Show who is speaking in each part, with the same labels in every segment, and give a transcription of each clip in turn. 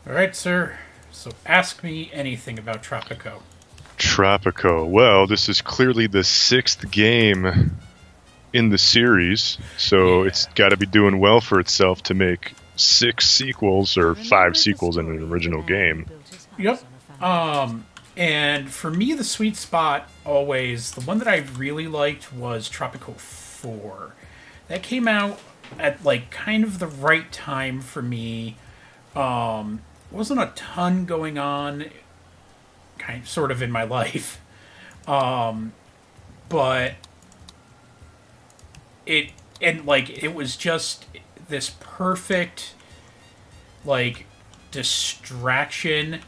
Speaker 1: All right, sir. So ask me anything about Tropico.
Speaker 2: Tropico. Well, this is clearly the sixth game in the series, so it's
Speaker 1: Yeah.
Speaker 2: got to be doing well for itself to make six sequels or five sequels in an original game.
Speaker 1: Yep. And for me, the sweet spot always, the one that I really liked was Tropico 4. That came out at like kind of the right time for me. Wasn't a ton going on, kind of, sort of in my life, but it and like it was just this perfect like distraction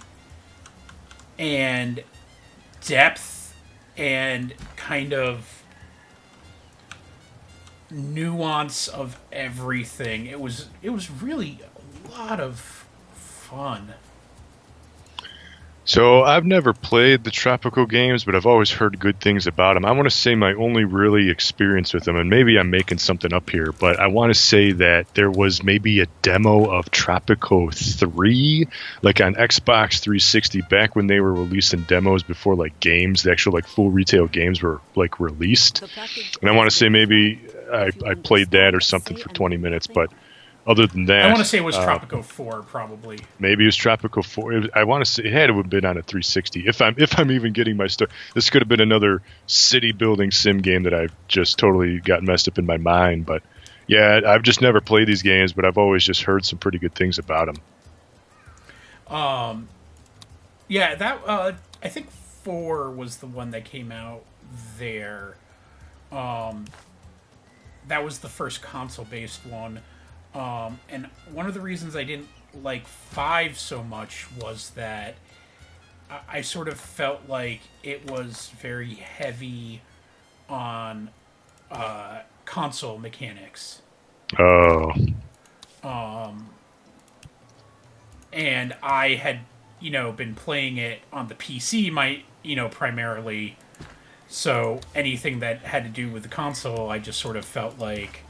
Speaker 1: and depth and kind of nuance of everything. It was really a lot of fun.
Speaker 2: So I've never played the Tropico games, but I've always heard good things about them. I want to say my only really experience with them, and maybe I'm making something up here, but I want to say that there was maybe a demo of Tropico 3, like on Xbox 360, back when they were releasing demos before like games, the actual like full retail games were like released. And I want to say maybe I played that or something for 20 minutes, but other than that,
Speaker 1: I want to say it was Tropico 4, probably.
Speaker 2: maybe it was Tropical 4. I want to say it had to have been on a 360. If I'm even getting my stuff, this could have been another city building sim game that I've just totally got messed up in my mind. But yeah, I've just never played these games, but I've always just heard some pretty good things about them.
Speaker 1: Yeah, that I think 4 was the one that came out there. That was the first console-based one. And one of the reasons I didn't like 5 so much was that I sort of felt like it was very heavy on console mechanics.
Speaker 2: Oh,
Speaker 1: And I had, been playing it on the PC, primarily. So anything that had to do with the console, I just sort of felt like,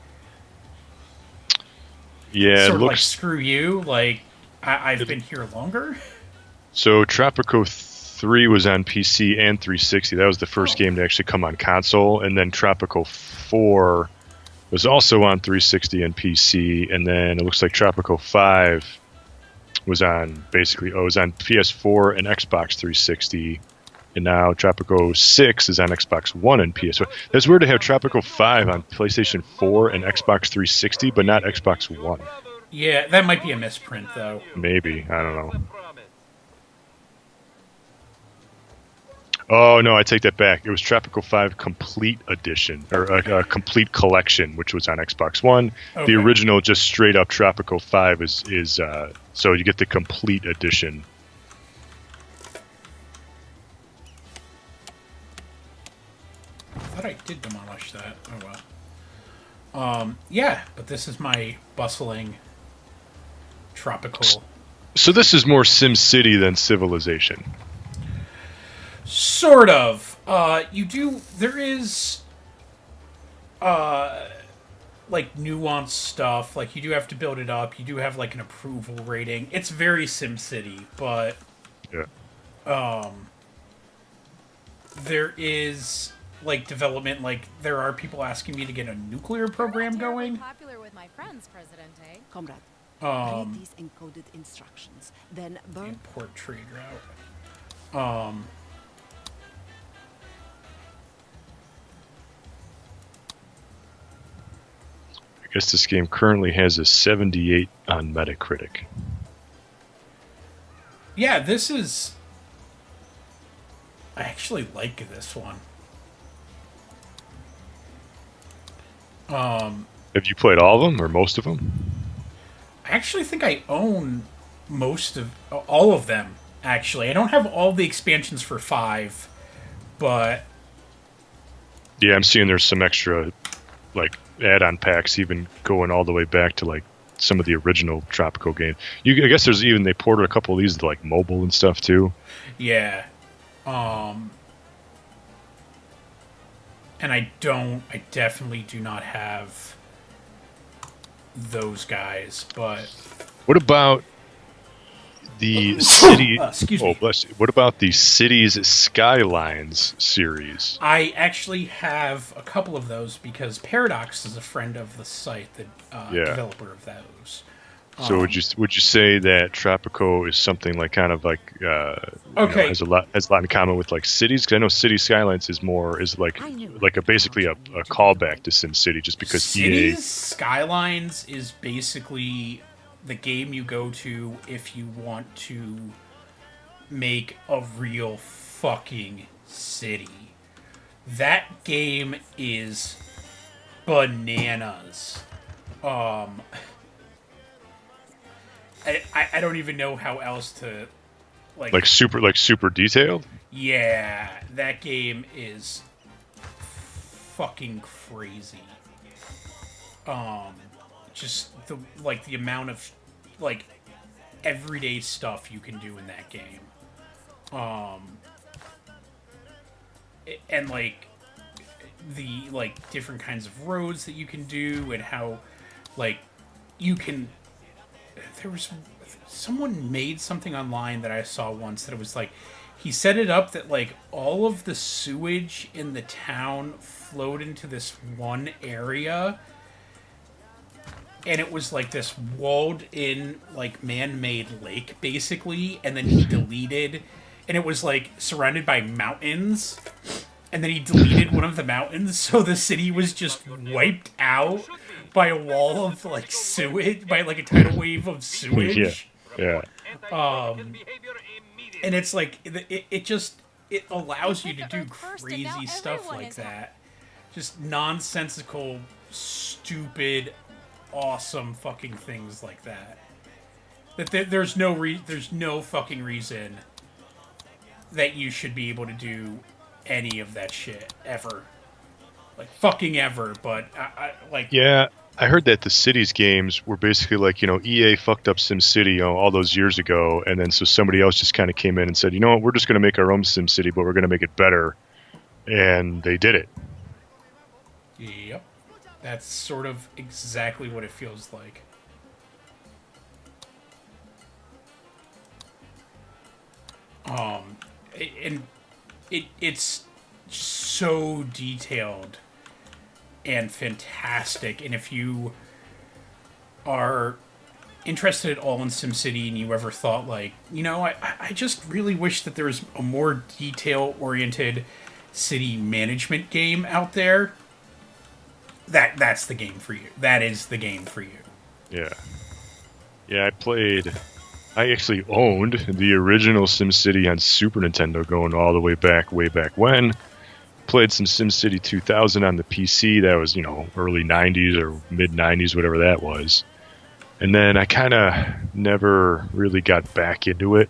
Speaker 2: yeah, it
Speaker 1: sort of like,
Speaker 2: looks.
Speaker 1: screw you. Like, I've
Speaker 2: It,
Speaker 1: been here longer.
Speaker 2: so Tropico 3 was on PC and 360. That was the first
Speaker 1: Oh,
Speaker 2: game to actually come on console, and then Tropico 4 was also on 360 and PC, and then it looks like Tropico 5 was on basically, it was on PS4 and Xbox 360, and now Tropico 6 is on Xbox One and PS4. That's weird to have Tropico 5 on PlayStation 4 and Xbox 360, but not Xbox One.
Speaker 1: yeah, that might be a misprint, though.
Speaker 2: Maybe, I don't know. Oh no, I take that back. It was Tropico 5 Complete Edition, or a Complete Collection, which was on Xbox One. The
Speaker 1: Okay.
Speaker 2: original, just straight up Tropico 5 is so you get the Complete Edition.
Speaker 1: I thought I did demolish that. Oh well. Yeah, but this is my bustling tropical.
Speaker 2: So this is more Sim City than Civilization.
Speaker 1: Sort of. There is, like, nuanced stuff. Like, you do have to build it up. You do have, like, an approval rating. It's very SimCity, but
Speaker 2: Yeah.
Speaker 1: there is, like, development. Like, there are people asking me to get a nuclear program going.
Speaker 3: Popular with my friends, Presidente.
Speaker 4: Comrade, read
Speaker 1: Um,
Speaker 4: these encoded instructions, then burn.
Speaker 1: Import trade route.
Speaker 2: I guess this game currently has a 78 on Metacritic.
Speaker 1: Yeah, this is. I actually like this one.
Speaker 2: Have you played all of them or most of them?
Speaker 1: I actually think I own all of them. Actually, I don't have all the expansions for 5, but
Speaker 2: Yeah, I'm seeing there's some extra like add-on packs even going all the way back to like some of the original Tropico games. I guess there's even they ported a couple of these to like mobile and stuff too.
Speaker 1: yeah. And I definitely do not have those guys, but
Speaker 2: What about the city.
Speaker 1: Excuse
Speaker 2: oh,
Speaker 1: me.
Speaker 2: bless you. What about the Cities Skylines series?
Speaker 1: I actually have a couple of those because Paradox is a friend of the site, the developer of those.
Speaker 2: So would you say that Tropico is something like kind of like has a lot in common with like Cities? Because I know Cities Skylines is basically a callback to SimCity, just because
Speaker 1: Cities Skylines is basically the game you go to if you want to make a real fucking city. That game is bananas. I don't even know how else to like
Speaker 2: super detailed.
Speaker 1: Yeah, that game is fucking crazy. Just the amount of like everyday stuff you can do in that game. And like the different kinds of roads that you can do, and how you can. There was someone made something online that I saw once that it was he set it up that all of the sewage in the town flowed into this one area, and it was this walled in man-made lake basically, and then he deleted, and it was surrounded by mountains, and then he deleted one of the mountains, so the city was just wiped out by a wall of sewage, by a tidal wave of sewage.
Speaker 2: Yeah.
Speaker 1: And it's it allows you to do crazy stuff like that. Just nonsensical, stupid, awesome fucking things like that. That there's no fucking reason that you should be able to do any of that shit ever. Fucking ever, but
Speaker 2: Yeah, I heard that the Cities games were basically EA fucked up SimCity all those years ago, and then so somebody else just kind of came in and said, you know what, we're just going to make our own SimCity, but we're going to make it better, and they did it.
Speaker 1: Yep, that's sort of exactly what it feels like. It's so detailed and fantastic, and if you are interested at all in SimCity and you ever thought I just really wish that there was a more detail-oriented city management game out there, that's the game for you. That is the game for you.
Speaker 2: Yeah, I actually owned the original SimCity on Super Nintendo, going all the way back when. Played some SimCity 2000 on the PC. That was, early 90s or mid 90s, whatever that was. And then I kind of never really got back into it.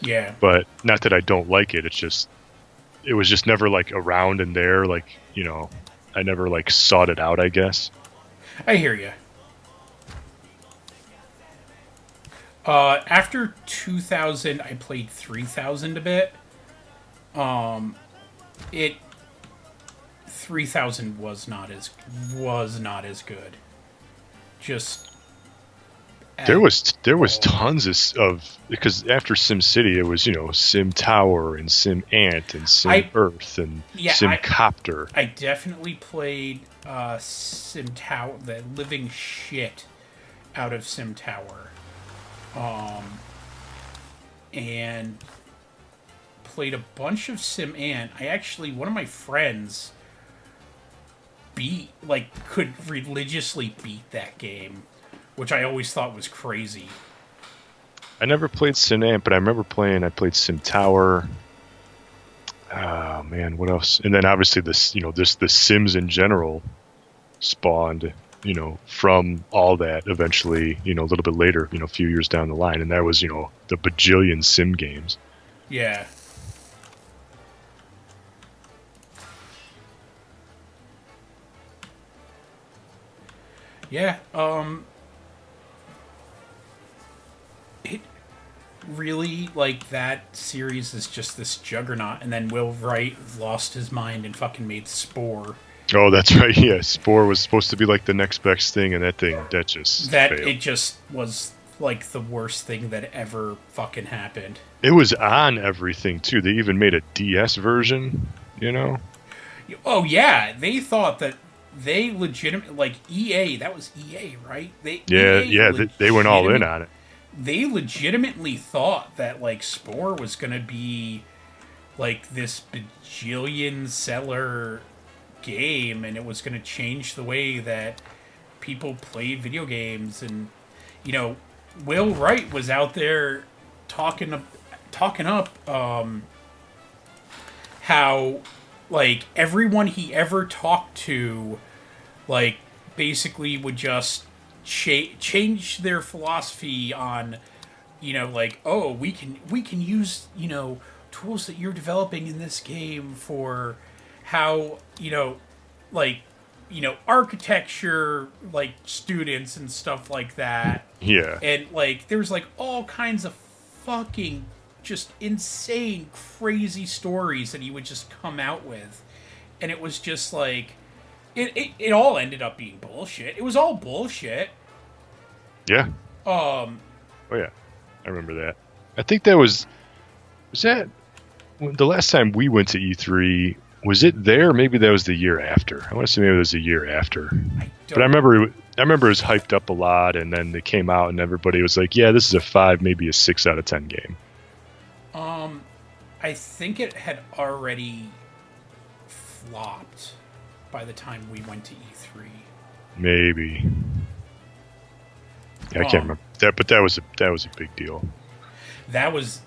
Speaker 1: Yeah.
Speaker 2: But not that I don't like it. It was just never around and there. I never sought it out, I guess.
Speaker 1: I hear you. After 2000, I played 3000 a bit. 3000 was not as good. Just
Speaker 2: there was tons of because after SimCity it was Sim Tower and Sim Ant and Sim Earth and Sim Copter.
Speaker 1: I definitely played Sim Tower, the living shit out of Sim Tower, and played a bunch of Sim Ant. One of my friends could religiously beat that game, which I always thought was crazy.
Speaker 2: I never played Sim Ant, but I remember I played Sim Tower. Oh man, what else? And then obviously the Sims in general spawned, from all that eventually, a little bit later, a few years down the line, and that was, the bajillion Sim games.
Speaker 1: Yeah. Yeah, it really, that series is just this juggernaut, and then Will Wright lost his mind and fucking made Spore.
Speaker 2: Oh, that's right, yeah, Spore was supposed to be the next best thing, and that just failed.
Speaker 1: It just was like the worst thing that ever fucking happened.
Speaker 2: It was on everything too. They even made a DS version, you know?
Speaker 1: Oh yeah, they thought that they legitimate like EA. That was EA, right?
Speaker 2: They went all in on it.
Speaker 1: They legitimately thought that like Spore was gonna be like this bajillion seller game, and it was gonna change the way that people played video games. And you know, Will Wright was out there talking up how like everyone he ever talked to like basically would just change their philosophy on, you know, like, oh, we can use, you know, tools that you're developing in this game for how, you know, like, you know, architecture, like students and stuff like that.
Speaker 2: Yeah.
Speaker 1: And like there's like all kinds of fucking just insane crazy stories that he would just come out with. And it was just like it all ended up being bullshit. It was all bullshit.
Speaker 2: Yeah. Oh yeah. I remember that. I think that was that the last time we went to E3. Was it there? Maybe that was the year after. I want to say maybe it was the year after. But I remember it was hyped up a lot, and then it came out, and everybody was like, "Yeah, this is a 5, maybe a 6 out of 10 game."
Speaker 1: I think it had already flopped by the time we went to E3.
Speaker 2: Maybe. Yeah, I can't remember that, but that was a big deal.
Speaker 1: That was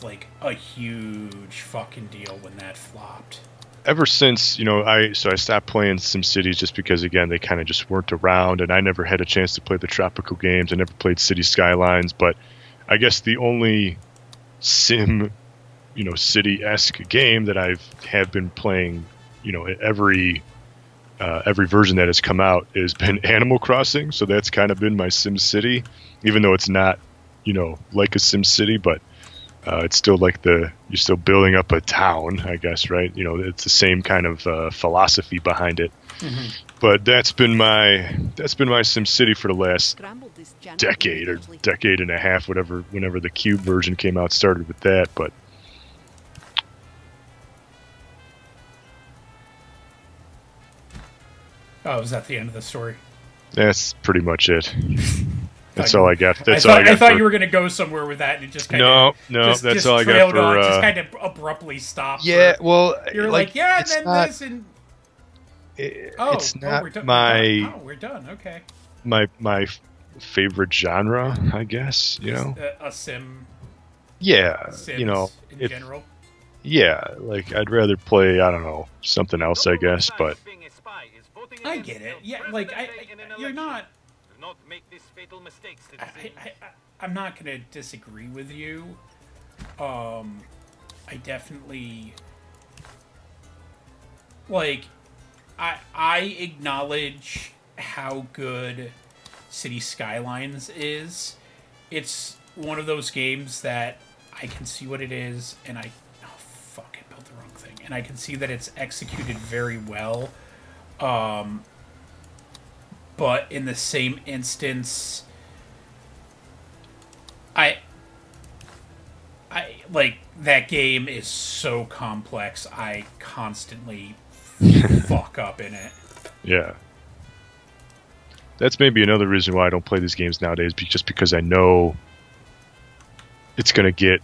Speaker 1: like a huge fucking deal when that flopped.
Speaker 2: Ever since, you know, I stopped playing SimCities just because, again, they kind of just weren't around, and I never had a chance to play the Tropico games. I never played City Skylines, but I guess the only sim, you know, city-esque game that have been playing, you know, every version that has come out has been Animal Crossing. So that's kind of been my SimCity, even though it's not, you know, like a SimCity, but it's still like you're still building up a town, I guess, right? You know, it's the same kind of philosophy behind it. Mm-hmm. But that's been my SimCity for the last decade or decade and a half, whenever the Cube version came out, started with that. But
Speaker 1: oh, is that the end of the story?
Speaker 2: that's pretty much it. That's
Speaker 1: all
Speaker 2: I got.
Speaker 1: I thought you were going to go somewhere with that, and it just kind of
Speaker 2: that's all I got for.
Speaker 1: Just kind of abruptly stopped.
Speaker 2: Yeah, well,
Speaker 1: you're like yeah, and then
Speaker 2: not,
Speaker 1: this, and
Speaker 2: it's not
Speaker 1: we're done.
Speaker 2: my.
Speaker 1: We're done. Okay.
Speaker 2: My favorite genre, I guess. You know,
Speaker 1: a sim.
Speaker 2: Yeah,
Speaker 1: Sims
Speaker 2: you know,
Speaker 1: in general.
Speaker 2: Yeah, like I'd rather play, I don't know, something else, I guess. But
Speaker 1: I get it. Yeah, like you're not.
Speaker 5: Not make these fatal mistakes.
Speaker 1: I'm not going to disagree with you. I definitely like I acknowledge how good City Skylines is. It's one of those games that I can see what it is, and I built the wrong thing, and I can see that it's executed very well. But in the same instance, I like that game is so complex. I constantly fuck up in it.
Speaker 2: Yeah. That's maybe another reason why I don't play these games nowadays, just because I know it's going to get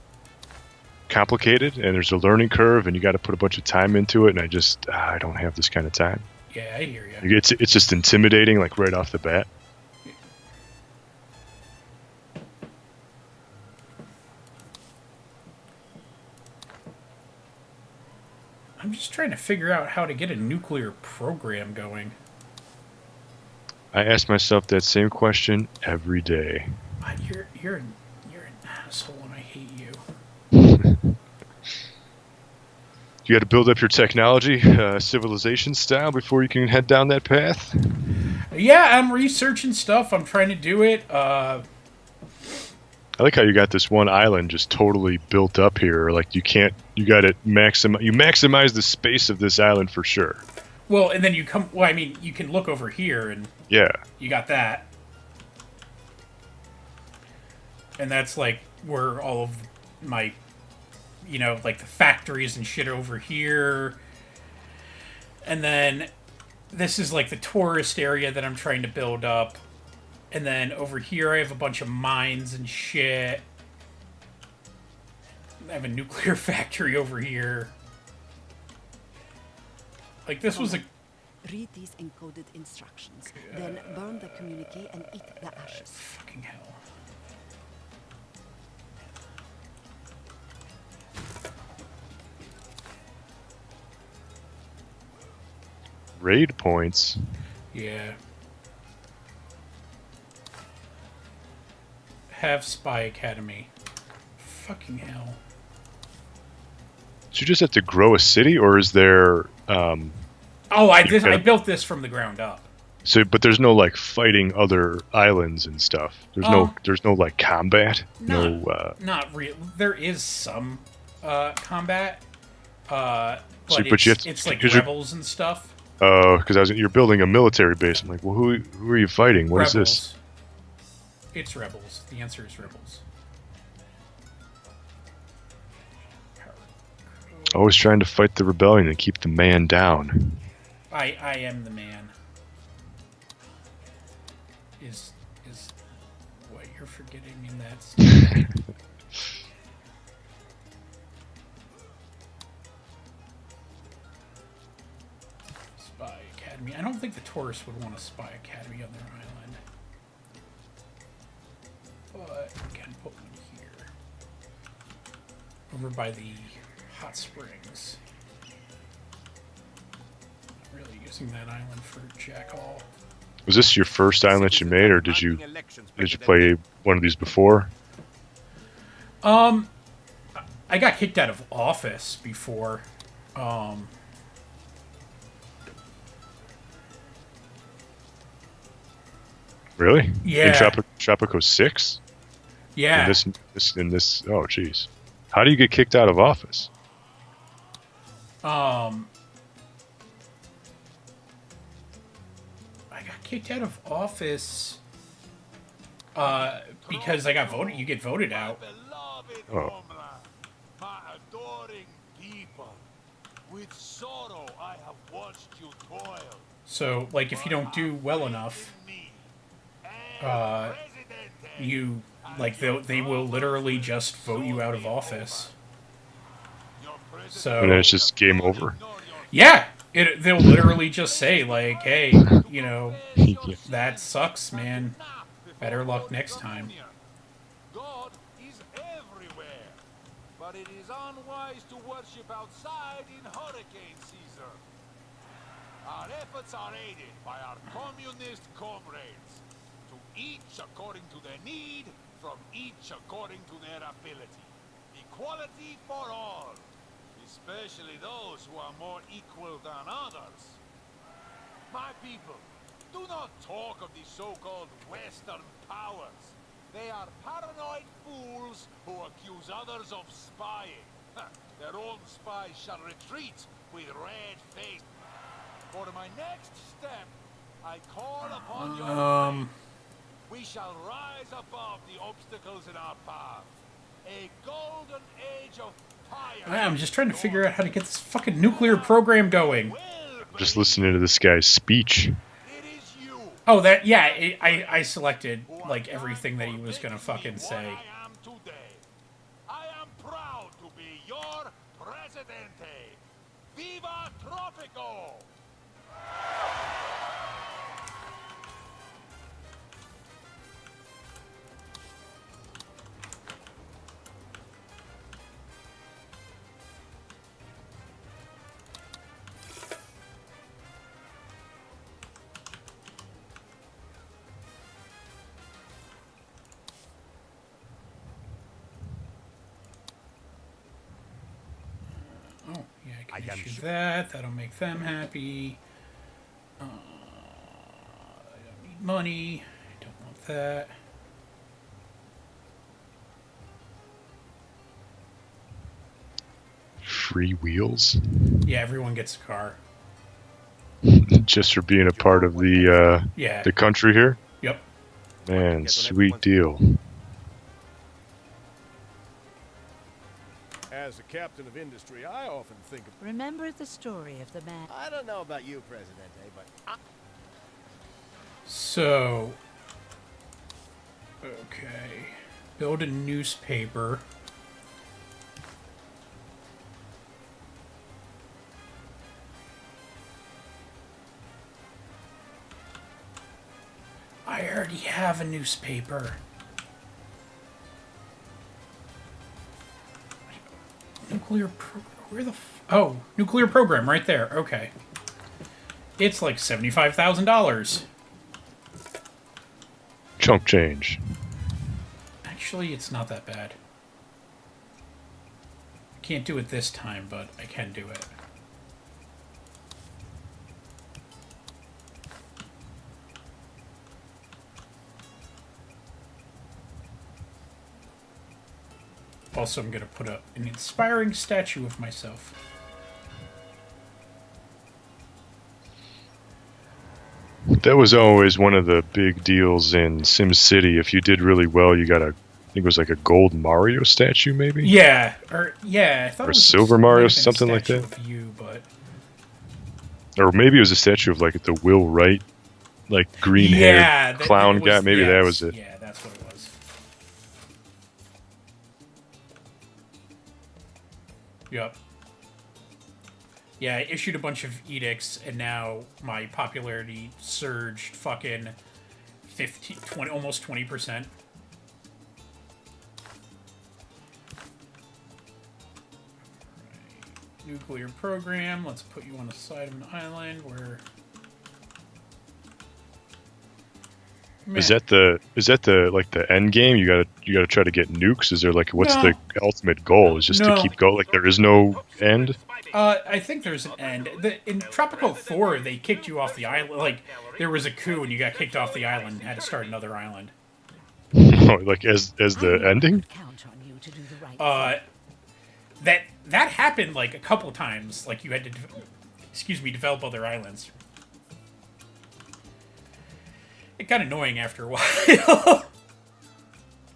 Speaker 2: complicated and there's a learning curve and you got to put a bunch of time into it, and I don't have this kind of time.
Speaker 1: Yeah, I hear you.
Speaker 2: It's just intimidating, like right off the bat.
Speaker 1: I'm just trying to figure out how to get a nuclear program going.
Speaker 2: I ask myself that same question every day.
Speaker 1: You're an asshole, and I hate you.
Speaker 2: You got to build up your technology, civilization style, before you can head down that path.
Speaker 1: Yeah, I'm researching stuff. I'm trying to do it.
Speaker 2: I like how you got this one island just totally built up here. Like you got it maximize the space of this island for sure.
Speaker 1: Well, and then you can look over here and
Speaker 2: yeah,
Speaker 1: you got that. and that's like where all of my, like the factories and shit over here. And then this is like the tourist area that I'm trying to build up. And then over here I have a bunch of mines and shit. I have a nuclear factory over here. Like, this was a...
Speaker 4: Read these encoded instructions, then burn the communique and eat the ashes.
Speaker 1: Fucking hell.
Speaker 2: Raid points.
Speaker 1: Yeah. Have Spy Academy. Fucking hell.
Speaker 2: So you just have to grow a city, or is there...
Speaker 1: I built this from the ground up.
Speaker 2: So, but there's no like fighting other islands and stuff. There's no like combat.
Speaker 1: Not real. There is some combat, but it's like rebels and stuff.
Speaker 2: Oh, because you're building a military base. I'm like, well, who are you fighting? What is this?
Speaker 1: It's rebels. The answer is rebels.
Speaker 2: Always trying to fight the rebellion and keep the man down.
Speaker 1: I am the man. Is what you're forgetting in that statement. Spy Academy. I don't think the tourists would want a Spy Academy on their island. But we can put one here. Over by the hot springs. Not really using that island for Jack Hall.
Speaker 2: Was this your first island you made, or did you play one of these before?
Speaker 1: I got kicked out of office before.
Speaker 2: Really?
Speaker 1: Yeah.
Speaker 2: In Tropico 6?
Speaker 1: Yeah.
Speaker 2: In this. Oh, jeez. How do you get kicked out of office?
Speaker 1: I got kicked out of office because I got voted. You get voted out.
Speaker 2: Oh.
Speaker 5: My adoring people, with sorrow I have watched you toil.
Speaker 1: So, like, if you don't do well enough, you like they will literally just vote you out of office. So
Speaker 2: And then it's just game over.
Speaker 1: yeah, they'll literally just say like, "Hey, that sucks, man. Better luck next time."
Speaker 5: God is everywhere, but it is unwise to worship outside in hurricane season. Our efforts are aided by our communist comrades, to each according to their need, from each according to their ability. Equality for all, especially those who are more equal than others. My people, do not talk of the so-called Western powers. They are paranoid fools who accuse others of spying. Their own spies shall retreat with red face. For my next step, I call upon your faith. We shall rise above the obstacles in our path. A golden age of fire.
Speaker 1: I'm just trying to figure out how to get this fucking nuclear program going.
Speaker 2: Just listening to this guy's speech.
Speaker 5: It is you.
Speaker 1: Oh, I selected like everything that he was gonna fucking say.
Speaker 5: I am today. I am proud to be your Presidente. Viva Tropico!
Speaker 1: Oh, yeah, I can issue that. That'll make them happy. I don't need money. I don't want that.
Speaker 2: Free wheels?
Speaker 1: Yeah, everyone gets a car.
Speaker 2: Just for being a part of the
Speaker 1: Yeah.
Speaker 2: country here?
Speaker 1: Yep.
Speaker 2: Man, sweet deal.
Speaker 6: As a captain of industry, I often think of...
Speaker 4: Remember the story of the man.
Speaker 7: I don't know about you, Presidente, but
Speaker 1: So, okay, build a newspaper. I already have a newspaper. Where the oh, nuclear program right there. Okay. It's like $75,000.
Speaker 2: Chunk change.
Speaker 1: Actually, it's not that bad. I can't do it this time, but I can do it. Also, I'm going to put up an inspiring statue of myself.
Speaker 2: That was always one of the big deals in SimCity. If you did really well, you got a, I think it was like a gold Mario statue, maybe?
Speaker 1: Yeah, I thought
Speaker 2: Or
Speaker 1: it was
Speaker 2: silver
Speaker 1: might
Speaker 2: Mario,
Speaker 1: have been a
Speaker 2: something like
Speaker 1: statue
Speaker 2: that.
Speaker 1: Of you, but
Speaker 2: Or maybe it was a statue of like the Will Wright, like green-haired clown guy. Maybe that was it.
Speaker 1: Yeah, that's what it was. Yep. Yeah, I issued a bunch of edicts, and now my popularity surged fucking 15, 20, almost 20%. Nuclear program. Let's put you on the side of an island where.
Speaker 2: Is that the like the end game? You gotta try to get nukes. Is there like what's the ultimate goal? Is just to keep going? Like there is no end.
Speaker 1: I think there's an end. In Tropico 4, they kicked you off the island. Like there was a coup and you got kicked off the island and had to start another island.
Speaker 2: Like as the ending.
Speaker 4: Count on you to do the right thing.
Speaker 1: That happened like a couple times. Like you had to, develop other islands. It got annoying after a while.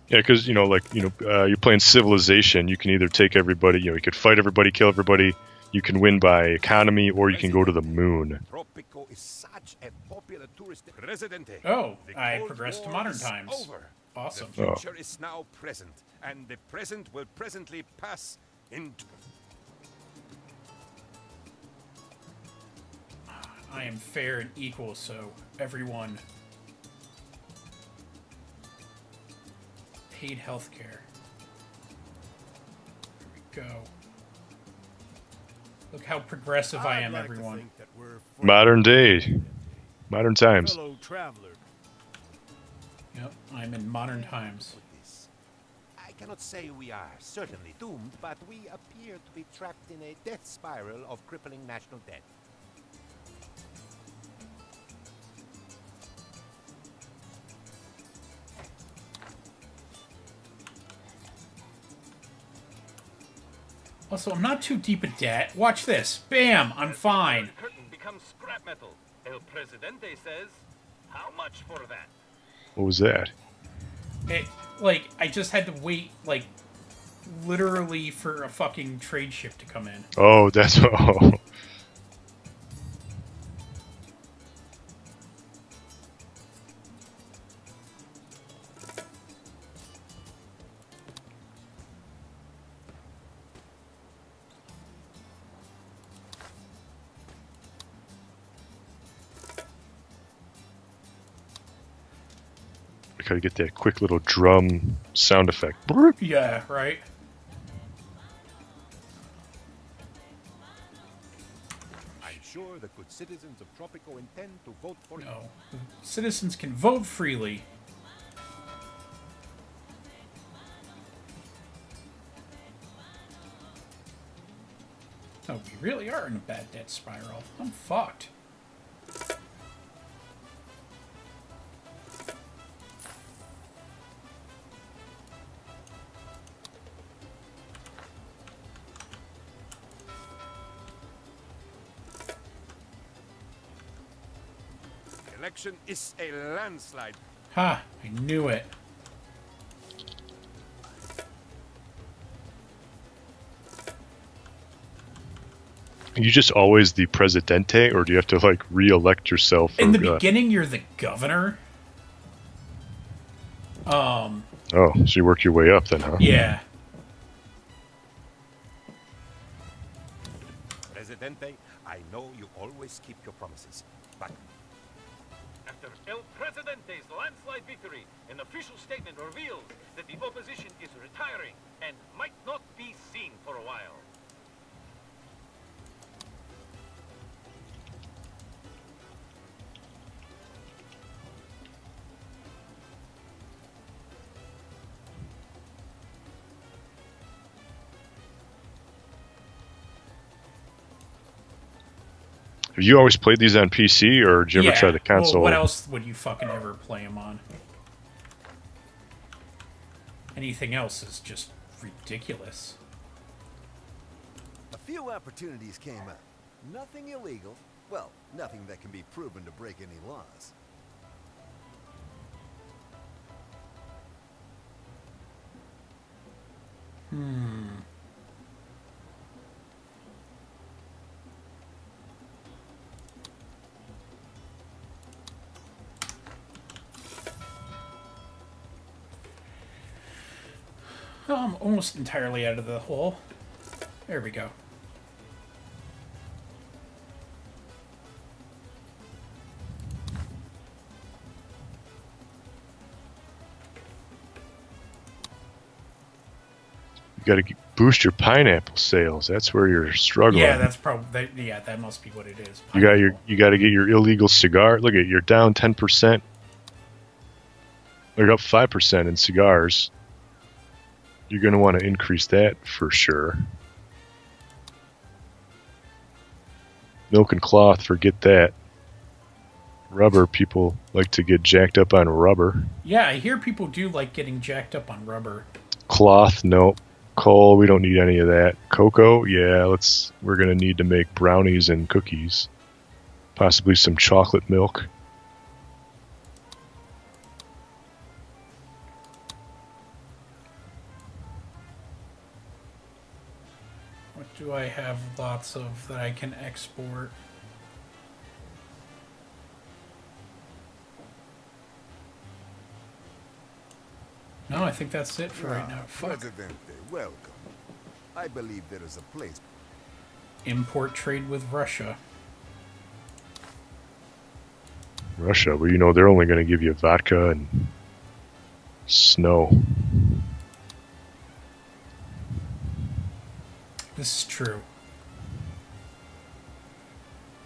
Speaker 2: Yeah, because you're playing Civilization. You can either take everybody. You could fight everybody, kill everybody. You can win by economy, or you can go to the moon.
Speaker 5: Tropico is such a popular tourist. Presidente.
Speaker 1: Oh,
Speaker 5: The
Speaker 1: I
Speaker 5: Cold
Speaker 1: progressed to
Speaker 5: War
Speaker 1: modern
Speaker 5: is
Speaker 1: times.
Speaker 5: Over.
Speaker 1: Awesome.
Speaker 5: The future is now present, and the present will presently pass into.
Speaker 1: I am fair and equal, so everyone paid health care. There we go. Look how progressive I am, everyone.
Speaker 2: Modern day, modern times.
Speaker 6: Fellow traveler.
Speaker 1: Yep, I'm in modern times.
Speaker 5: I cannot say we are certainly doomed, but we appear to be trapped in a death spiral of crippling national debt.
Speaker 1: Also, I'm not too deep in debt. Watch this. Bam! I'm fine.
Speaker 8: Curtain becomes scrap metal. El Presidente says, how much for that?
Speaker 2: What was that?
Speaker 1: I just had to wait, literally for a fucking trade ship to come in.
Speaker 2: Oh, that's oh. Gotta get that quick little drum sound effect.
Speaker 1: Yeah, right?
Speaker 5: I'm sure the good citizens of Tropico intend to vote for
Speaker 1: No. Citizens can vote freely. Oh, we really are in a bad debt spiral. I'm fucked.
Speaker 5: election is a landslide.
Speaker 1: Ha! I knew it.
Speaker 2: You just always the Presidente, or do you have to like re-elect yourself?
Speaker 1: In the beginning, you're the governor.
Speaker 2: Oh, so you work your way up then, huh?
Speaker 1: Yeah.
Speaker 5: Presidente, I know you always keep your promises, but
Speaker 8: After El Presidente's landslide victory, an official statement reveals that the opposition is retiring and might not be seen for a while.
Speaker 2: Have you always played these on PC, or did you ever try the console?
Speaker 1: Well, what else would you fucking ever play them on? Anything else is just ridiculous.
Speaker 7: a few opportunities came up. Nothing illegal. Well, nothing that can be proven to break any laws.
Speaker 1: Oh, I'm almost entirely out of the hole. There we go.
Speaker 2: You got to boost your pineapple sales. That's where you're struggling.
Speaker 1: Yeah, that's probably that must be what it is.
Speaker 2: You got to get your illegal cigar. Look at you're down 10%. You're up 5% in cigars. You're going to want to increase that for sure. Milk and cloth, forget that. Rubber, people like to get jacked up on rubber.
Speaker 1: Yeah, I hear people do like getting jacked up on rubber.
Speaker 2: Cloth, no. Coal, we don't need any of that. Cocoa, yeah, we're going to need to make brownies and cookies. Possibly some chocolate milk.
Speaker 1: What do I have lots of that I can export? No, I think that's it for right now. Fuck.
Speaker 7: Presidente, welcome. I believe there is a place.
Speaker 1: Import trade with Russia.
Speaker 2: Russia, well, you know, they're only going to give you vodka and snow.
Speaker 1: This is true.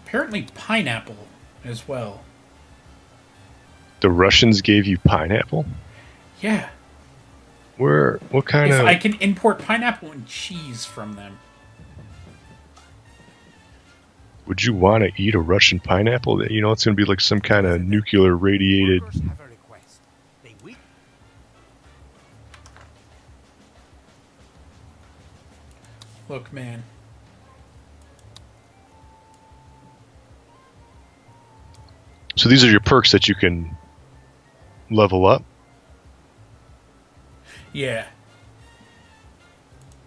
Speaker 1: Apparently pineapple as well.
Speaker 2: The Russians gave you pineapple?
Speaker 1: Yeah.
Speaker 2: What kind
Speaker 1: If
Speaker 2: of...
Speaker 1: I can import pineapple and cheese from them.
Speaker 2: Would you want to eat a Russian pineapple? You know, it's going to be like some kind of nuclear radiated...
Speaker 5: workers have a request. They will.
Speaker 1: Look, man.
Speaker 2: So these are your perks that you can level up?
Speaker 1: Yeah.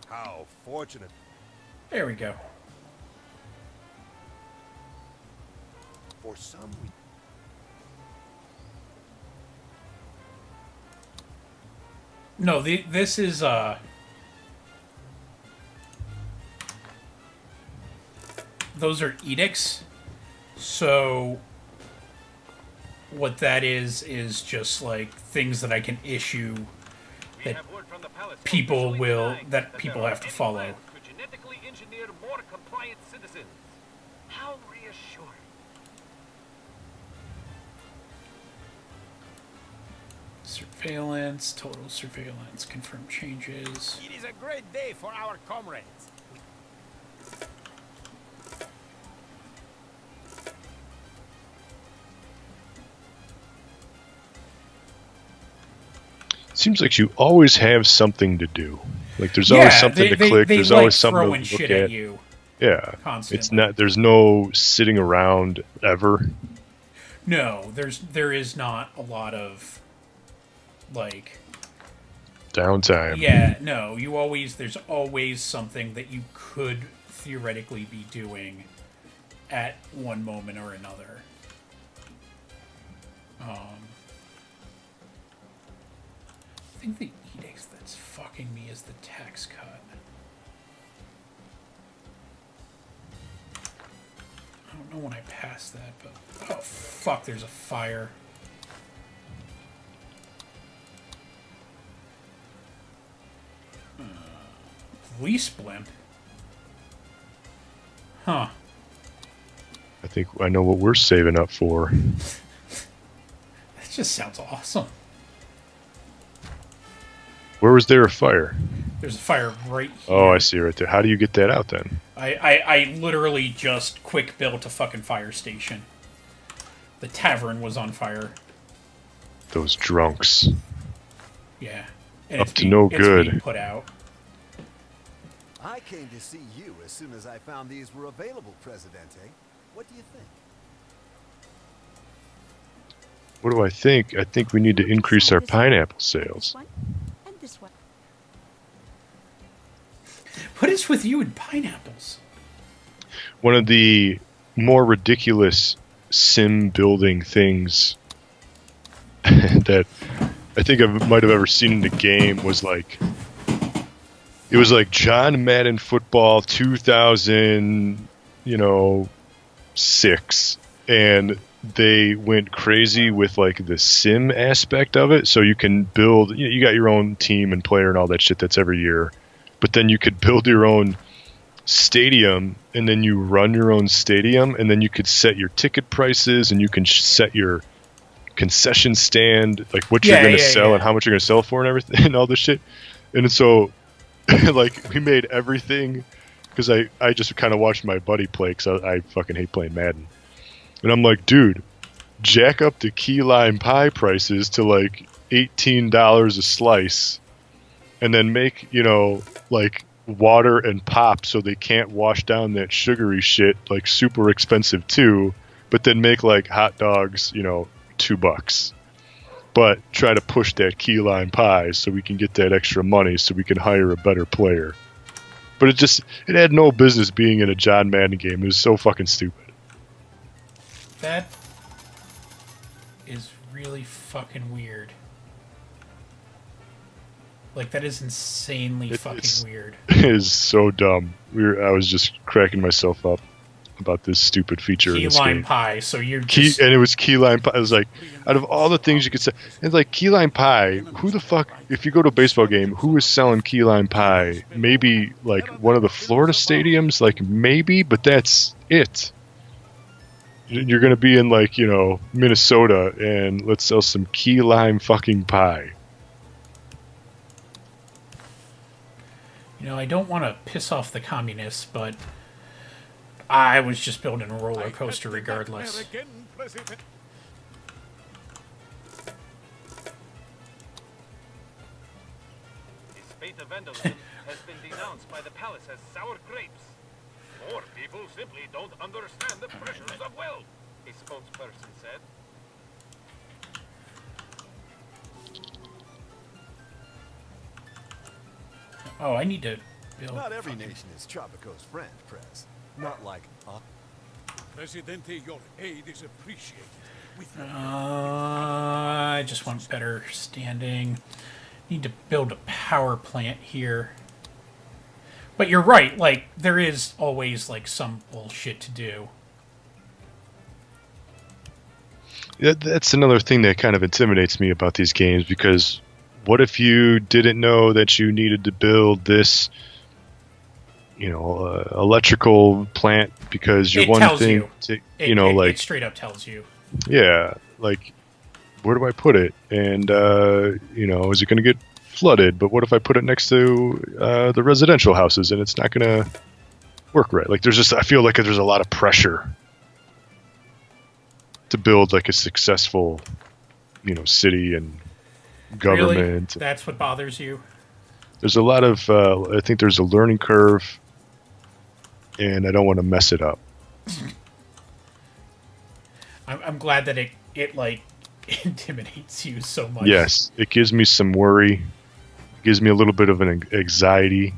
Speaker 5: How fortunate.
Speaker 1: There we go.
Speaker 5: For some reason.
Speaker 1: No, this is those are edicts. So what that is just like things that I can issue
Speaker 8: We
Speaker 1: that
Speaker 8: have word from the palace
Speaker 1: people
Speaker 8: officially
Speaker 1: will
Speaker 8: denying
Speaker 1: that people
Speaker 8: there
Speaker 1: have
Speaker 8: are
Speaker 1: to
Speaker 8: any
Speaker 1: follow.
Speaker 8: plans to genetically engineer more compliant citizens. How reassuring.
Speaker 1: Surveillance, total surveillance, confirm changes.
Speaker 5: It is a great day for our comrades.
Speaker 2: Seems like you always have something to do. Like there's always something to click.
Speaker 1: They
Speaker 2: There's
Speaker 1: like
Speaker 2: always something to
Speaker 1: throwing
Speaker 2: look
Speaker 1: shit
Speaker 2: at.
Speaker 1: at you.
Speaker 2: Yeah.
Speaker 1: Constantly.
Speaker 2: It's not. There's no sitting around ever.
Speaker 1: No, there is not a lot of like
Speaker 2: Downtime.
Speaker 1: yeah, no, there's always something that you could theoretically be doing at one moment or another. I think the edict that's fucking me is the tax cut. I don't know when I passed that, but... Oh, fuck, there's a fire. Police blimp? Huh.
Speaker 2: I think I know what we're saving up for.
Speaker 1: That just sounds awesome.
Speaker 2: Where was there a fire?
Speaker 1: There's a fire right here.
Speaker 2: Oh, I see right there. How do you get that out then?
Speaker 1: I literally just quick built a fucking fire station. The tavern was on fire.
Speaker 2: Those drunks.
Speaker 1: Yeah. And
Speaker 2: Up to no good.
Speaker 1: Being put out.
Speaker 7: I came to see you as soon as I found these were available, Presidente. What do you think?
Speaker 2: What do I think? I think we need to increase our pineapple sales.
Speaker 4: And this one.
Speaker 1: What is with you and pineapples?
Speaker 2: One of the more ridiculous sim building things that I think I might have ever seen in the game was like, it was like John Madden Football 2000, 6, and they went crazy with like the sim aspect of it. So you can build, you got your own team and player and all that shit that's every year, but then you could build your own stadium, and then you run your own stadium, and then you could set your ticket prices, and you can set your concession stand, like what you're going to sell and how much you're going to sell for and everything and all this shit. And so like we made everything, because I just kind of watched my buddy play, because I fucking hate playing Madden. And I'm like, dude, jack up the key lime pie prices to like $18 a slice, and then make, like water and pop so they can't wash down that sugary shit like super expensive too, but then make like hot dogs, $2. But try to push that key lime pie so we can get that extra money so we can hire a better player. But it had no business being in a John Madden game. It was so fucking stupid.
Speaker 1: That is really fucking weird. Like, that is insanely fucking weird.
Speaker 2: It is so dumb. I was just cracking myself up about this stupid feature in this game.
Speaker 1: Key lime pie, so you're
Speaker 2: just... And it was key lime pie. I was like, out of all the things you could say, it's like key lime pie, who the fuck, if you go to a baseball game, who is selling key lime pie? Maybe, like, one of the Florida stadiums? Like, maybe, but that's it. You're going to be in, like, Minnesota, and let's sell some key lime fucking pie.
Speaker 1: I don't want to piss off the communists, but I was just building a roller coaster regardless.
Speaker 8: Again, President. The spate of vandalism has been denounced by the palace as sour grapes. More people simply don't understand the pressures of wealth, a spokesperson said.
Speaker 1: Oh, I need to build...
Speaker 7: Not every nation is Tropico's friend, Prez. Not like us.
Speaker 6: Presidente, your aid is appreciated.
Speaker 1: I just want better standing. Need to build a power plant here. But you're right, like, there is always, like, some bullshit to do.
Speaker 2: That's another thing that kind of intimidates me about these games, because what if you didn't know that you needed to build this, electrical plant because you're one thing to,
Speaker 1: it straight up tells you.
Speaker 2: Yeah, like, where do I put it? And, is it going to get flooded? But what if I put it next to the residential houses and it's not going to work right? Like, I feel like there's a lot of pressure to build, like, a successful, city and government.
Speaker 1: Really? That's what bothers you?
Speaker 2: There's a lot of, I think there's a learning curve, and I don't want to mess it up.
Speaker 1: I'm glad that it like intimidates you so much.
Speaker 2: Yes, it gives me some worry. It gives me a little bit of an anxiety.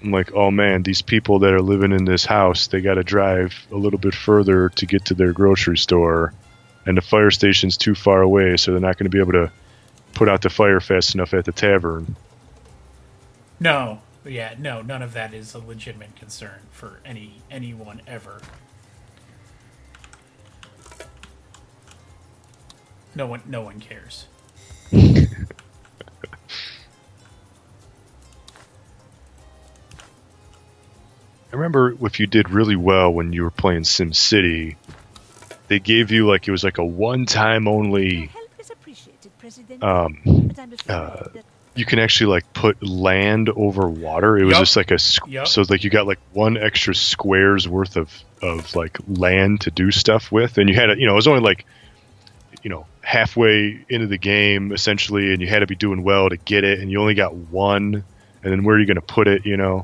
Speaker 2: I'm like, oh man, these people that are living in this house, they got to drive a little bit further to get to their grocery store, and the fire station's too far away, so they're not going to be able to put out the fire fast enough at the tavern.
Speaker 1: No, yeah, no, none of that is a legitimate concern for anyone ever. No one cares.
Speaker 2: I remember if you did really well when you were playing SimCity, they gave you like it was like a one-time only.
Speaker 4: Help is appreciated, Presidente.
Speaker 2: Um,
Speaker 4: But I'm afraid that
Speaker 2: you can actually like put land over water. It was
Speaker 1: Yup.
Speaker 2: just like a
Speaker 1: Yup.
Speaker 2: so like you got like one extra square's worth of like land to do stuff with, and you had it was only like halfway into the game essentially, and you had to be doing well to get it, and you only got one, and then where are you going to put it? A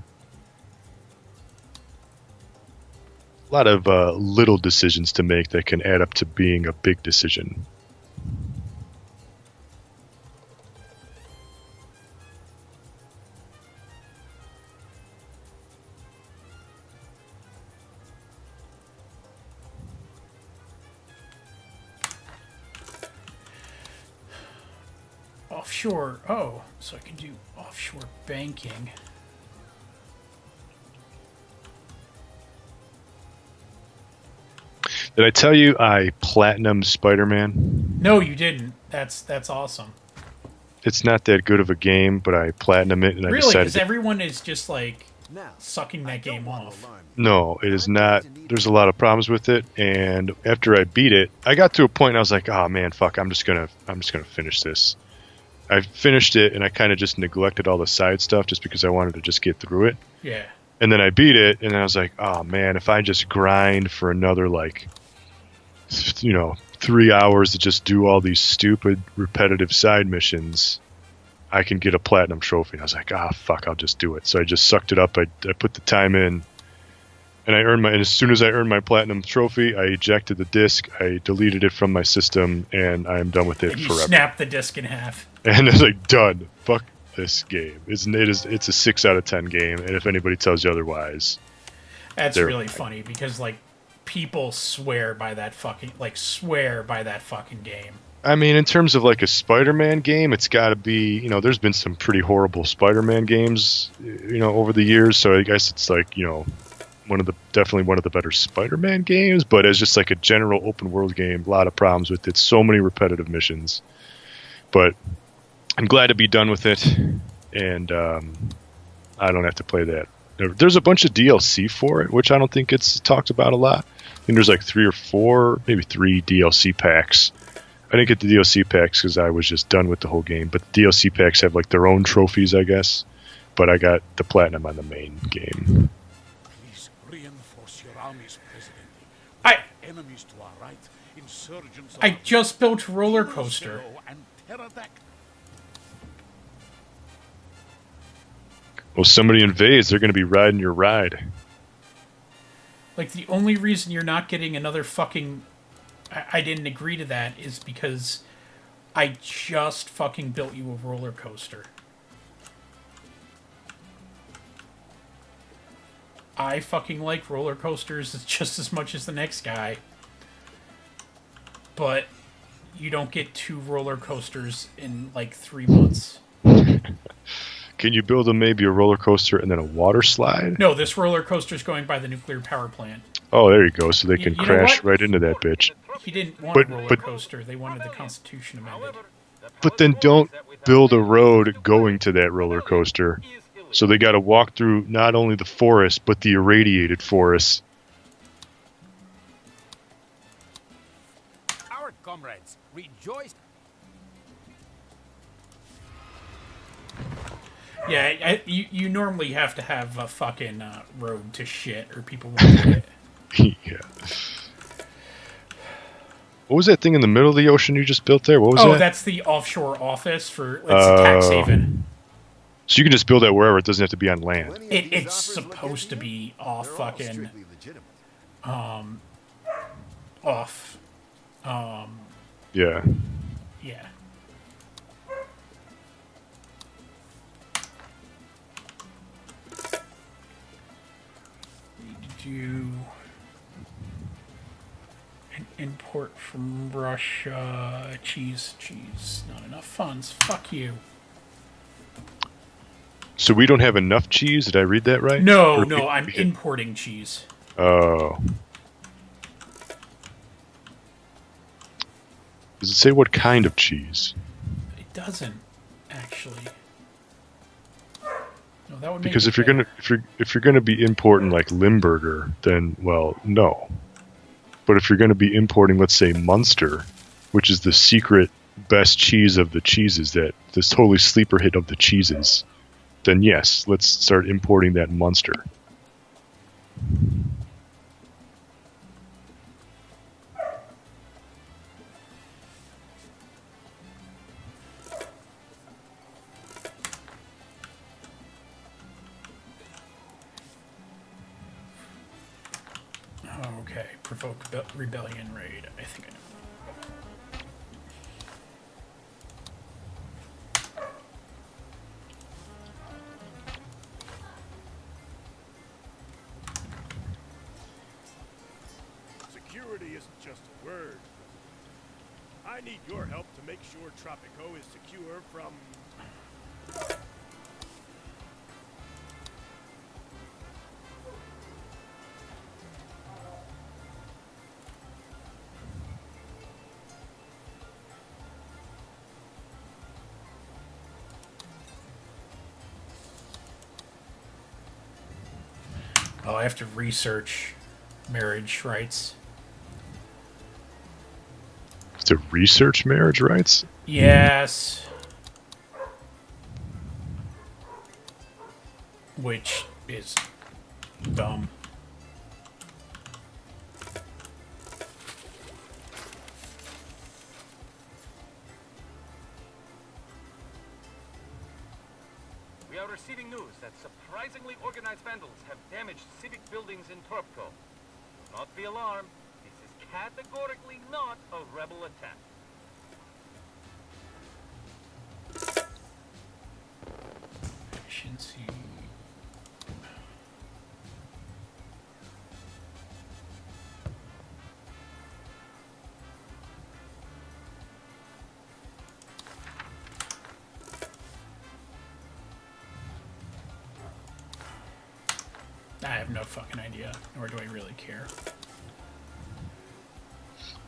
Speaker 2: lot of little decisions to make that can add up to being a big decision.
Speaker 1: Offshore. Oh, so I can do offshore banking.
Speaker 2: Did I tell you I platinum Spider-Man?
Speaker 1: No, you didn't. That's awesome.
Speaker 2: It's not that good of a game, but I platinum it, and I
Speaker 1: Really,
Speaker 2: decided.
Speaker 1: because everyone is just like
Speaker 7: Now,
Speaker 1: sucking
Speaker 7: I
Speaker 1: that
Speaker 7: don't
Speaker 1: game
Speaker 7: want to
Speaker 1: off.
Speaker 7: alarm you.
Speaker 2: No, it is not. There's a lot of problems with it, and after I beat it, I got to a point and I was like, "Oh man, fuck! I'm just gonna finish this." I finished it, and I kind of just neglected all the side stuff just because I wanted to just get through it.
Speaker 1: Yeah.
Speaker 2: And then I beat it, and I was like, "Oh man, if I just grind for another 3 hours to just do all these stupid repetitive side missions, I can get a platinum trophy." And I was like, fuck, I'll just do it. So I just sucked it up. I put the time in, and and as soon as I earned my platinum trophy, I ejected the disc, I deleted it from my system, and I am done with it
Speaker 1: And you
Speaker 2: forever.
Speaker 1: snap the disc in half.
Speaker 2: And I was like, done. Fuck this game. It's a 6 out of 10 game, and if anybody tells you otherwise,
Speaker 1: That's
Speaker 2: they're
Speaker 1: really
Speaker 2: right.
Speaker 1: funny because people swear by that fucking game.
Speaker 2: I mean, in terms of like a Spider-Man game, it's got to be, there's been some pretty horrible Spider-Man games, over the years. So I guess it's like, definitely one of the better Spider-Man games. But as just like a general open world game, a lot of problems with it. So many repetitive missions. But I'm glad to be done with it, and I don't have to play that. There's a bunch of DLC for it, which I don't think it's talked about a lot. I think there's like 3 or 4, maybe 3 DLC packs. I didn't get the DLC packs because I was just done with the whole game. But the DLC packs have like their own trophies, I guess. But I got the platinum on the main game.
Speaker 6: Please reinforce your armies, Presidente.
Speaker 1: I-
Speaker 6: Enemies to our right, insurgents.
Speaker 1: I just built Roller Coaster.
Speaker 6: And pterodactyl.
Speaker 2: Well, somebody invades, they're going to be riding your ride.
Speaker 1: The only reason you're not getting another fucking... I didn't agree to that is because I just fucking built you a roller coaster. I fucking like roller coasters just as much as the next guy. But you don't get 2 roller coasters in 3 months.
Speaker 2: Can you build maybe a roller coaster and then a water slide?
Speaker 1: No, this roller coaster's going by the nuclear power plant.
Speaker 2: Oh, there you go. So they can
Speaker 1: You know
Speaker 2: crash
Speaker 1: what?
Speaker 2: right into that bitch.
Speaker 1: He didn't want
Speaker 2: But-
Speaker 1: a roller
Speaker 2: but-
Speaker 1: coaster. They wanted the Constitution amended.
Speaker 2: But then don't build a road going to that roller coaster. So they got to walk through not only the forest, but the irradiated forest.
Speaker 5: Our comrades, rejoice.
Speaker 1: Yeah, you normally have to have a fucking road to shit, or people won't get it.
Speaker 2: Yeah. What was that thing in the middle of the ocean you just built there? What was
Speaker 1: Oh,
Speaker 2: that?
Speaker 1: that's the offshore office for it's a tax haven.
Speaker 2: So you can just build that wherever. It doesn't have to be on land.
Speaker 7: Plenty of
Speaker 1: It's
Speaker 7: these offers
Speaker 1: supposed to
Speaker 7: look at you.
Speaker 1: be off
Speaker 7: They're all
Speaker 1: fucking
Speaker 7: strictly legitimate.
Speaker 1: off.
Speaker 2: Yeah.
Speaker 1: Yeah. Import from Russia. Cheese. Not enough funds. Fuck you.
Speaker 2: So we don't have enough cheese? Did I read that right?
Speaker 1: No, I'm importing cheese.
Speaker 2: Oh. Does it say what kind of cheese?
Speaker 1: It doesn't, actually. No, that would make
Speaker 2: Because
Speaker 1: it
Speaker 2: if you're gonna be importing like Limburger, then well, no. But if you're gonna be importing, let's say, Munster, which is the secret best cheese of the cheeses, that this totally sleeper hit of the cheeses, then yes, let's start importing that Munster.
Speaker 1: Okay, provoke rebellion raid. I think I know.
Speaker 6: Security isn't just a word. I need your help to make sure Tropico is secure from...
Speaker 1: Oh, I have to research marriage rights.
Speaker 2: To research marriage rights?
Speaker 1: Yes. Which is dumb.
Speaker 8: We are receiving news that surprisingly organized vandals have damaged civic buildings in Tropico. Do not be alarmed. This is categorically not a rebel attack.
Speaker 1: Efficiency. I have no fucking idea, nor do I really care.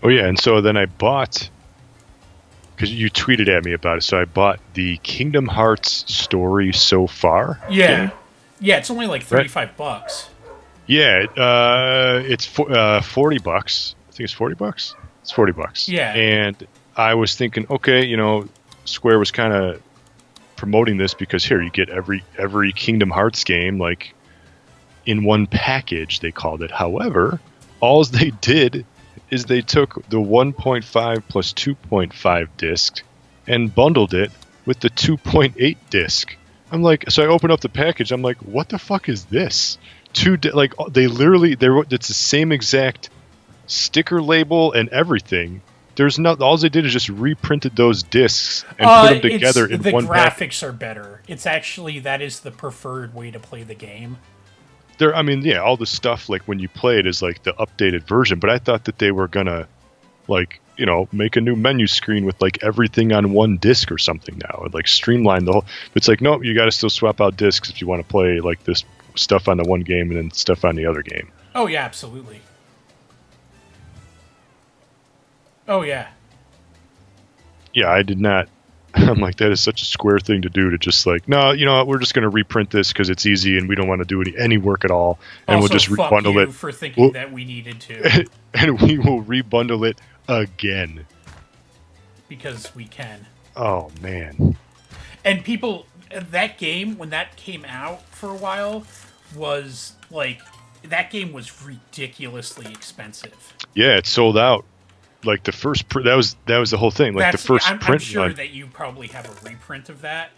Speaker 2: Oh yeah, and so then I bought, because you tweeted at me about it, so I bought the Kingdom Hearts story so far.
Speaker 1: Yeah.
Speaker 2: game.
Speaker 1: Yeah, it's only like $35.
Speaker 2: Yeah, it's $40. I think it's $40. It's $40.
Speaker 1: Yeah.
Speaker 2: And I was thinking, okay, you know, Square was kind of promoting this because here you get every Kingdom Hearts game like in one package, they called it. However, all they did is they took the 1.5 plus 2.5 disc and bundled it with the 2.8 disc. I'm like, so I open up the package. I'm like, what the fuck is this? They literally, it's the same exact sticker label and everything. There's not. All they did is just reprinted those discs and put them together in one package.
Speaker 1: The graphics are better. It's actually, that is the preferred way to play the game.
Speaker 2: I mean, yeah, all the stuff like when you play it is like the updated version. But I thought that they were gonna, like, you know, make a new menu screen with like everything on one disc or something now, and like streamline the whole. But it's like, nope, you got to still swap out discs if you want to play like this stuff on the one game and then stuff on the other game.
Speaker 1: Oh yeah, absolutely. Oh yeah.
Speaker 2: Yeah, I did not. I'm like, that is such a Square thing to do, to just like, no, you know what, we're just going to reprint this because it's easy and we don't want to do any work at all, and
Speaker 1: also,
Speaker 2: we'll just rebundle it
Speaker 1: for thinking that we needed to,
Speaker 2: and we will rebundle it again
Speaker 1: because we can.
Speaker 2: Oh man!
Speaker 1: And people, that game when that came out for a while was like, that game was ridiculously expensive.
Speaker 2: Yeah, it sold out. Like the first that was the whole thing. Like the first print.
Speaker 1: I'm sure that you probably have a reprint of that.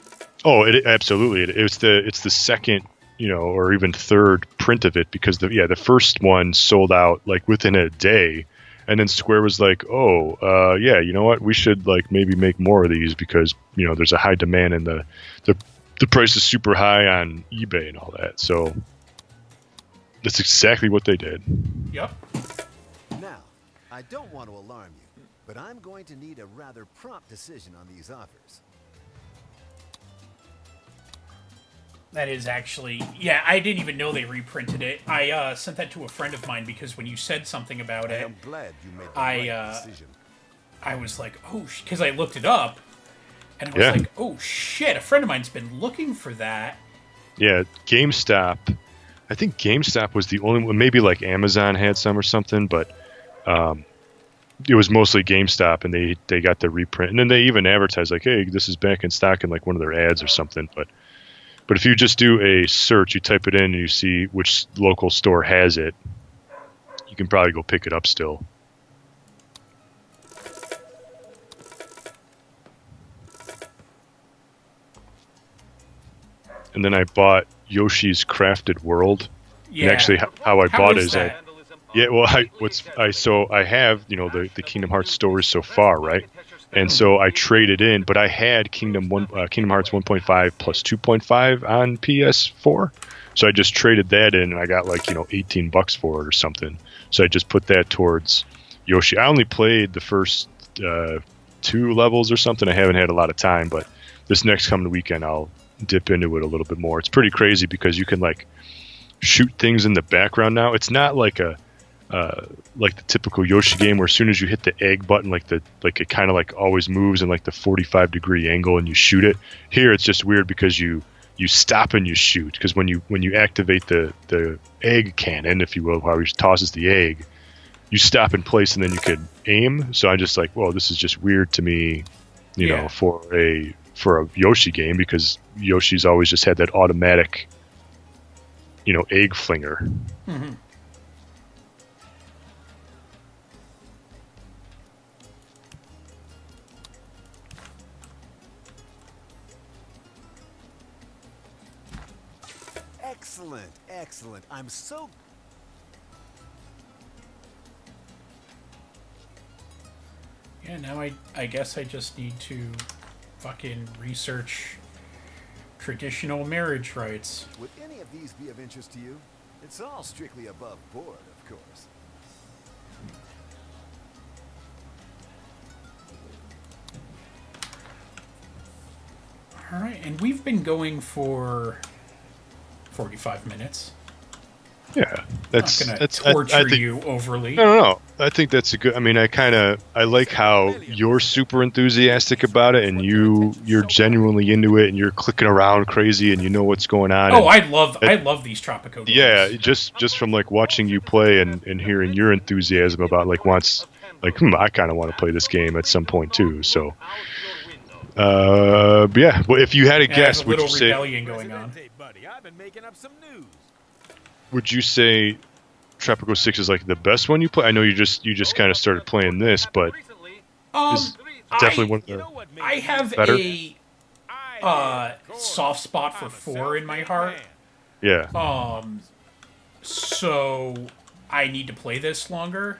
Speaker 2: Oh, absolutely. It's the second, you know, or even third print of it, because the first one sold out like within a day, and then Square was like, oh, yeah, you know what, we should like maybe make more of these because, you know, there's a high demand and the price is super high on eBay and all that. So that's exactly what they did.
Speaker 1: Yep.
Speaker 7: Now, I don't want to alarm you, but I'm going to need a rather prompt decision on these offers.
Speaker 1: That is actually... Yeah, I didn't even know they reprinted it. I sent that to a friend of mine because when you said something about it...
Speaker 7: I'm glad you made the right decision.
Speaker 1: I was like, oh... Because I looked it up, and I was like, oh, shit, a friend of mine's been looking for that.
Speaker 2: Yeah, GameStop. I think GameStop was the only one. Maybe like Amazon had some or something, but it was mostly GameStop, and they got the reprint. And then they even advertised like, hey, this is back in stock in like one of their ads or something. But if you just do a search, you type it in and you see which local store has it, you can probably go pick it up still. And then I bought Yoshi's Crafted World.
Speaker 1: Yeah.
Speaker 2: And actually, how I bought it is I have, you know, the Kingdom Hearts stories so far, right? And so I traded in, but I had Kingdom Hearts 1.5 plus 2.5 on PS4. So I just traded that in, and I got like, you know, $18 for it or something. So I just put that towards Yoshi. I only played the first 2 levels or something. I haven't had a lot of time, but this next coming weekend I'll dip into it a little bit more. It's pretty crazy because you can like shoot things in the background now. It's not like like the typical Yoshi game where as soon as you hit the egg button, like it kind of like always moves in like the 45-degree angle and you shoot it. Here it's just weird because you stop and you shoot, because when you activate the egg cannon, if you will, how he tosses the egg, you stop in place and then you can aim. So I'm just like, whoa, this is just weird to me, you know, for a Yoshi game, because Yoshi's always just had that automatic, you know, egg flinger.
Speaker 1: Mm-hmm.
Speaker 7: Excellent, excellent. I'm so...
Speaker 1: Yeah, now I guess I just need to fucking research traditional marriage rites.
Speaker 7: Would any of these be of interest to you? It's all strictly above board, of course.
Speaker 1: Alright, and we've been going for 45 minutes.
Speaker 2: Yeah, that's
Speaker 1: not gonna torture
Speaker 2: I think,
Speaker 1: you overly.
Speaker 2: No. I think that's a good. I mean, I like how you're super enthusiastic about it, and you're genuinely into it, and you're clicking around crazy, and you know what's going on.
Speaker 1: Oh, I love these Tropico games.
Speaker 2: Yeah, just from like watching you play and hearing your enthusiasm about like I kind of want to play this game at some point too. So, yeah. Well, if you had a guess, would you say
Speaker 1: rebellion going on?
Speaker 6: Buddy, I've been making up some news.
Speaker 2: Would you say Tropico 6 is like the best one you play? I know you just kind of started playing this, but is definitely one of the
Speaker 1: I have
Speaker 2: better?
Speaker 1: a soft spot for 4 in my heart.
Speaker 2: Yeah.
Speaker 1: So I need to play this longer.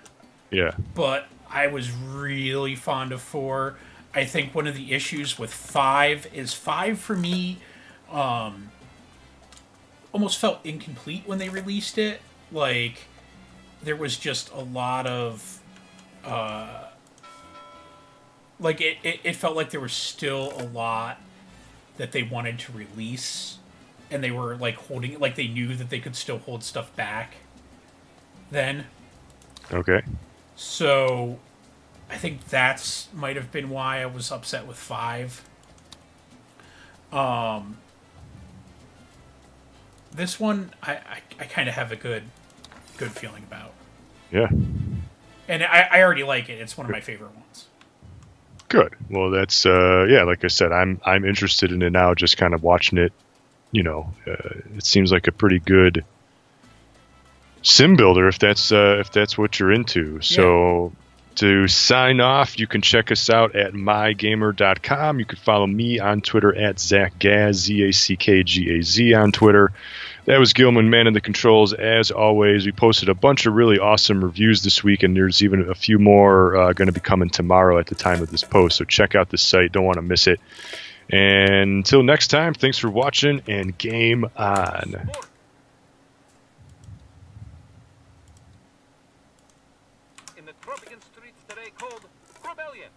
Speaker 2: Yeah.
Speaker 1: But I was really fond of 4. I think one of the issues with 5 is 5 for me almost felt incomplete when they released it. Like, there was just a lot of like it felt like there was still a lot that they wanted to release, and they were like holding it, like they knew that they could still hold stuff back then.
Speaker 2: Okay.
Speaker 1: So I think that's might have been why I was upset with 5. This one I kind of have a good feeling about.
Speaker 2: Yeah.
Speaker 1: And I already like it. It's one of my favorite ones.
Speaker 2: Good. Well, that's yeah. Like I said, I'm interested in it now. Just kind of watching it. You know, it seems like a pretty good sim builder if that's what you're into. So to sign off, you can check us out at mygamer.com. You can follow me on Twitter at ZackGaz, ZackGaz on Twitter. That was Gillman, man in the controls. As always, we posted a bunch of really awesome reviews this week, and there's even a few more going to be coming tomorrow at the time of this post. So check out the site. Don't want to miss it. And until next time, thanks for watching, and game on.
Speaker 8: in the Tropican streets today called rebellion.